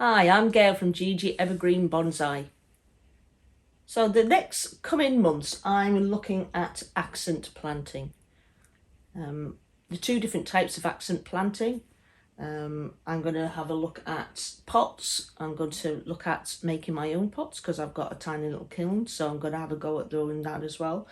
Hi, I'm Gail from Gigi Evergreen Bonsai. So the next coming months I'm looking at accent planting. The two different types of accent planting. I'm going to have a look at pots. I'm going to look at making my own pots because I've got a tiny little kiln, so I'm going to have a go at doing that as well.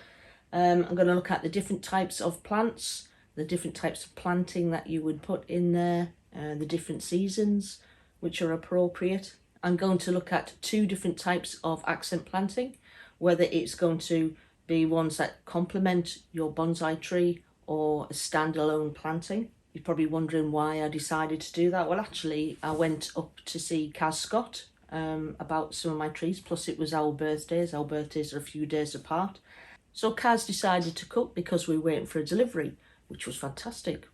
I'm going to look at the different types of plants, the different types of planting that you would put in there, the different seasons which are appropriate. I'm going to look at two different types of accent planting, whether it's going to be ones that complement your bonsai tree or a standalone planting. You're probably wondering why I decided to do that. Well, actually, I went up to see Kaz Scott about some of my trees, plus it was our birthdays. Our birthdays are a few days apart. So Kaz decided to cook because we were waiting for a delivery, which was fantastic.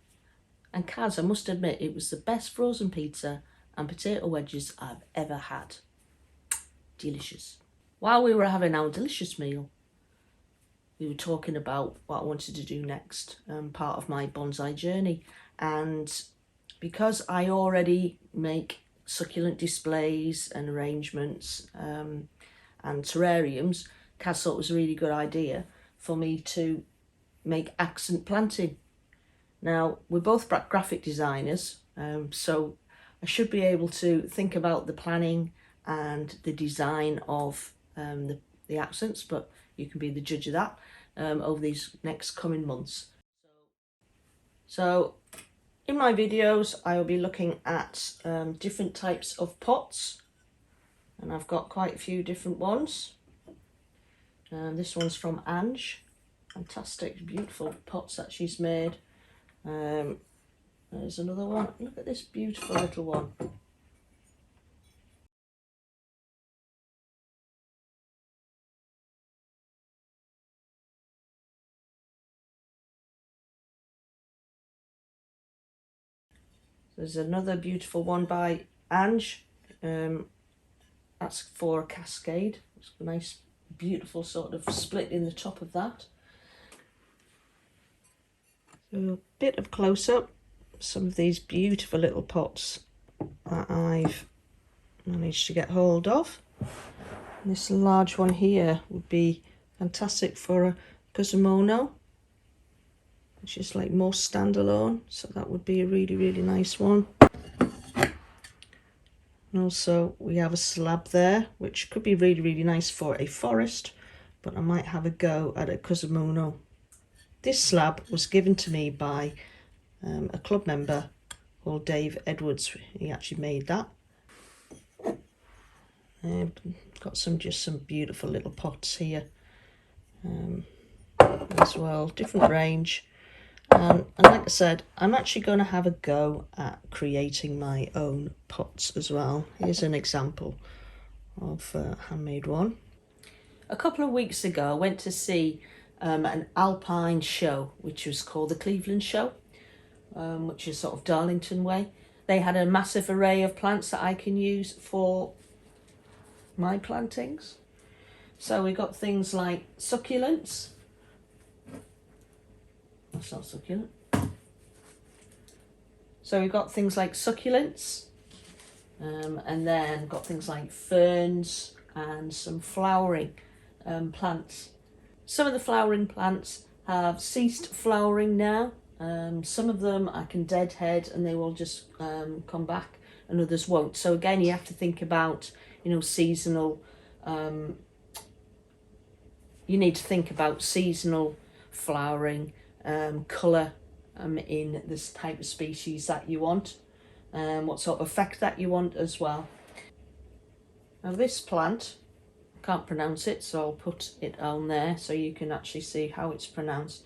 And Kaz, I must admit, it was the best frozen pizza and potato wedges I've ever had. Delicious. While we were having our delicious meal, we were talking about what I wanted to do next, part of my bonsai journey. And because I already make succulent displays and arrangements and terrariums, Kaz thought it was a really good idea for me to make accent planting. Now, we're both graphic designers, so I should be able to think about the planning and the design of the accents, but you can be the judge of that over these next coming months. So in my videos, I will be looking at different types of pots, and I've got quite a few different ones. This one's from Ange. Fantastic, beautiful pots that she's made. There's another one. Look at this beautiful little one. There's another beautiful one by Ange. That's for a cascade. It's a nice, beautiful sort of split in the top of that. So a bit of close-up. Some of these beautiful little pots that I've managed to get hold of. This large one here would be fantastic for a Kusamono, which is like more standalone, so that would be a really, really nice one. And also we have a slab there, which could be really, really nice for a forest, but I might have a go at a Kusamono. This slab was given to me by a club member called Dave Edwards. He actually made that. Got just some beautiful little pots here as well, different range. And like I said, I'm actually going to have a go at creating my own pots as well. Here's an example of a handmade one. A couple of weeks ago, I went to see an alpine show, which was called the Cleveland Show, which is sort of Darlington way. They had a massive array of plants that I can use for my plantings. So we got things like succulents. That's not succulent. So we've got things like succulents, and then got things like ferns and some flowering plants. Some of the flowering plants have ceased flowering now. Some of them I can deadhead and they will just come back, and others won't. So again, you have to think about, seasonal. You need to think about seasonal flowering, colour in this type of species that you want, what sort of effect that you want as well. Now this plant, I can't pronounce it, so I'll put it on there so you can actually see how it's pronounced.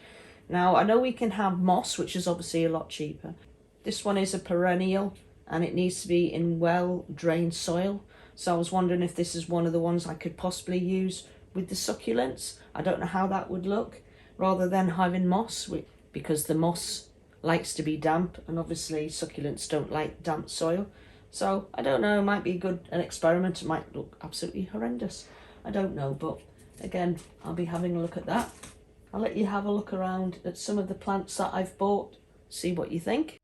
Now I know we can have moss, which is obviously a lot cheaper. This one is a perennial and it needs to be in well drained soil. So I was wondering if this is one of the ones I could possibly use with the succulents. I don't know how that would look, rather than having moss, because the moss likes to be damp and obviously succulents don't like damp soil. So I don't know, it might be an experiment. It might look absolutely horrendous, I don't know, but again, I'll be having a look at that. I'll let you have a look around at some of the plants that I've bought, see what you think.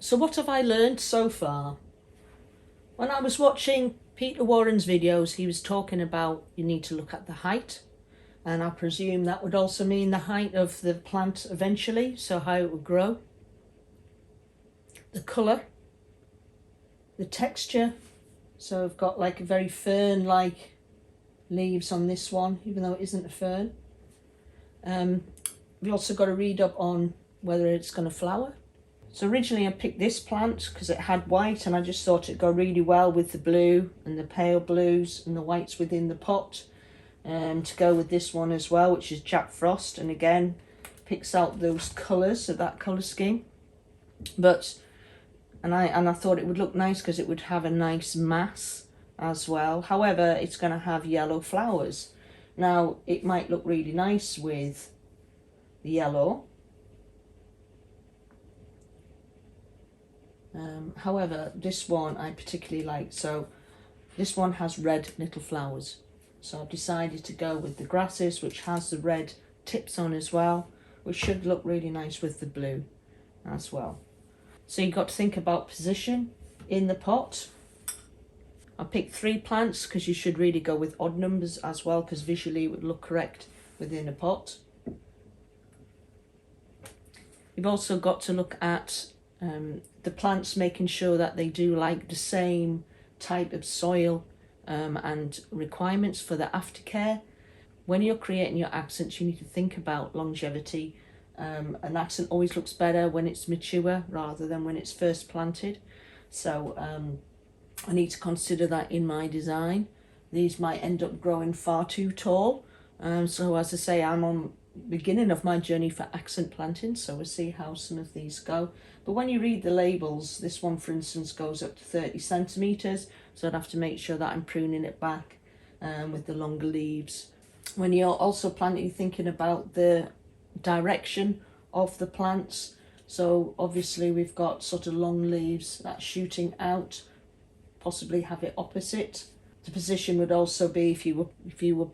So what have I learned so far? When I was watching Peter Warren's videos, he was talking about you need to look at the height, and I presume that would also mean the height of the plant eventually, so how it would grow, the colour, the texture. So I've got like a very fern-like leaves on this one, even though it isn't a fern. We've also got to read up on whether it's going to flower. So originally I picked this plant because it had white, and I just thought it'd go really well with the blue and the pale blues and the whites within the pot. To go with this one as well, which is Jack Frost, and again picks out those colours of that colour scheme. And I thought it would look nice because it would have a nice mass as well. However, it's going to have yellow flowers. Now it might look really nice with the yellow. However, this one I particularly like. So this one has red little flowers. So I've decided to go with the grasses, which has the red tips on as well, which should look really nice with the blue as well. So you've got to think about position in the pot. I picked 3 plants because you should really go with odd numbers as well, because visually it would look correct within a pot. You've also got to look at the plants, making sure that they do like the same type of soil and requirements for the aftercare. When you're creating your accents, you need to think about longevity. An accent always looks better when it's mature rather than when it's first planted. So I need to consider that in my design. These might end up growing far too tall. So as I say, I'm on the beginning of my journey for accent planting, so we'll see how some of these go. But when you read the labels, this one for instance goes up to 30 centimetres, so I'd have to make sure that I'm pruning it back with the longer leaves. When you're also planting, you're thinking about the direction of the plants. So obviously we've got sort of long leaves that's shooting out, possibly have it opposite. The position would also be, if you were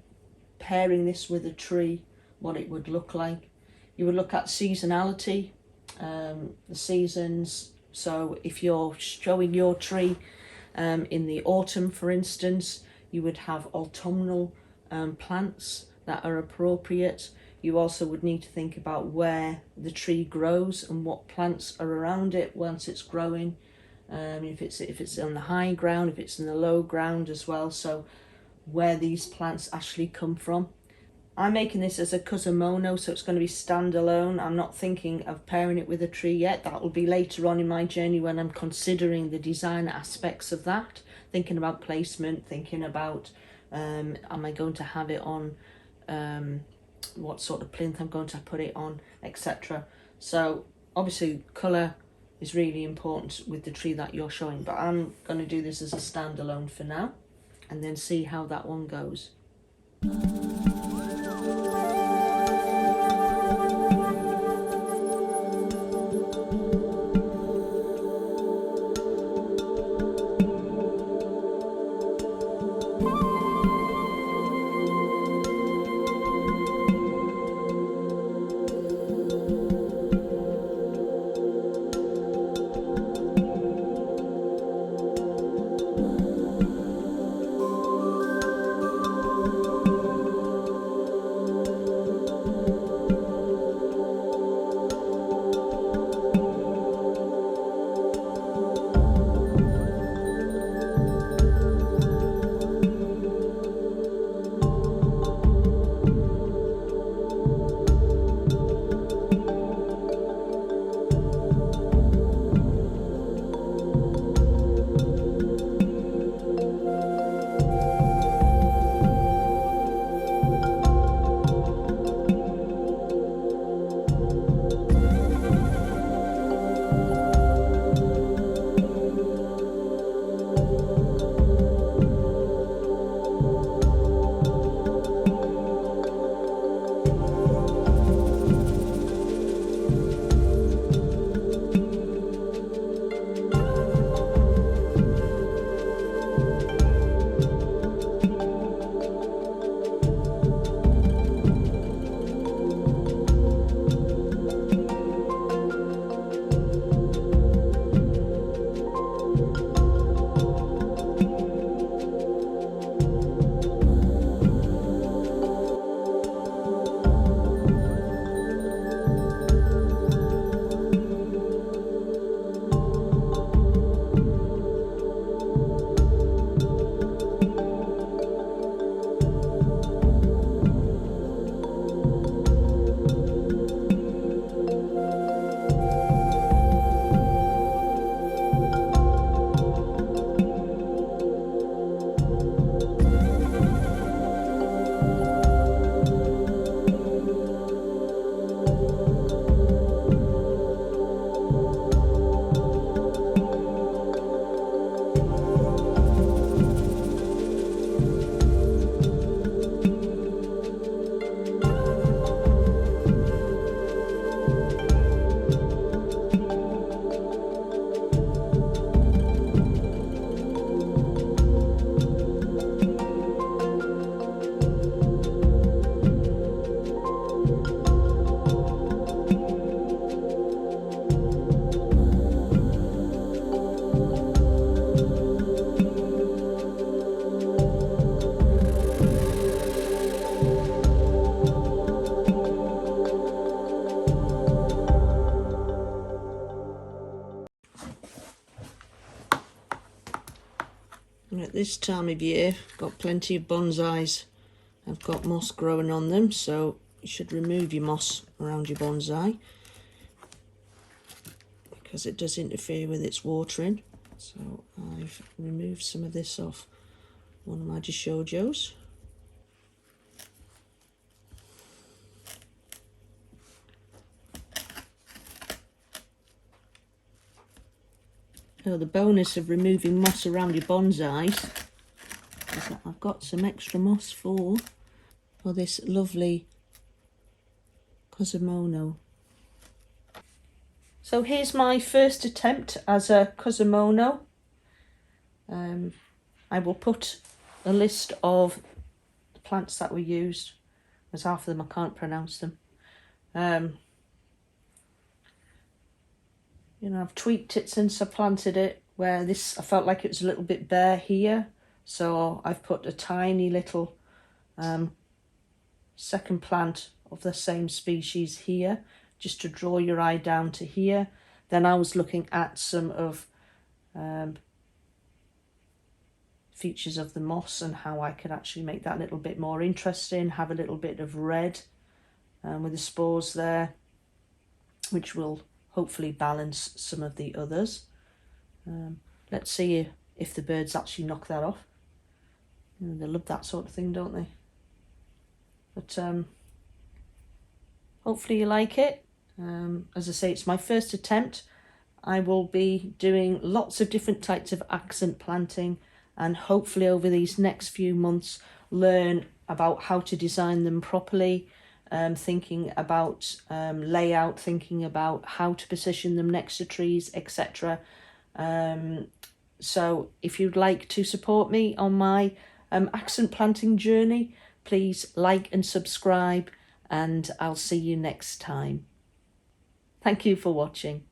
pairing this with a tree, what it would look like. You would look at seasonality, the seasons. So if you're showing your tree in the autumn, for instance, you would have autumnal plants that are appropriate. You also would need to think about where the tree grows and what plants are around it once it's growing. If it's on the high ground, if it's in the low ground as well. So where these plants actually come from. I'm making this as a Kusamono, so it's going to be standalone. I'm not thinking of pairing it with a tree yet. That will be later on in my journey when I'm considering the design aspects of that, thinking about placement, thinking about am I going to have it on, what sort of plinth I'm going to put it on, etc. So obviously colour is really important with the tree that you're showing, but I'm going to do this as a standalone for now and then see how that one goes. At this time of year, I've got plenty of bonsais. I've got moss growing on them, so you should remove your moss around your bonsai because it does interfere with its watering. So I've removed some of this off one of my Jishojos. So the bonus of removing moss around your bonsais is that I've got some extra moss for this lovely Kusamono. So here's my first attempt as a Kusamono. I will put a list of the plants that were used, as half of them I can't pronounce them. You know, I've tweaked it since I planted it, where this, I felt like it was a little bit bare here, so I've put a tiny little second plant of the same species here, just to draw your eye down to here. Then I was looking at some of features of the moss and how I could actually make that a little bit more interesting, have a little bit of red with the spores there, which will hopefully balance some of the others. Let's see if the birds actually knock that off. You know, they love that sort of thing, don't they? But hopefully you like it. As I say, it's my first attempt. I will be doing lots of different types of accent planting, and hopefully over these next few months learn about how to design them properly, thinking about layout, thinking about how to position them next to trees, etc. So if you'd like to support me on my accent planting journey, please like and subscribe, and I'll see you next time. Thank you for watching.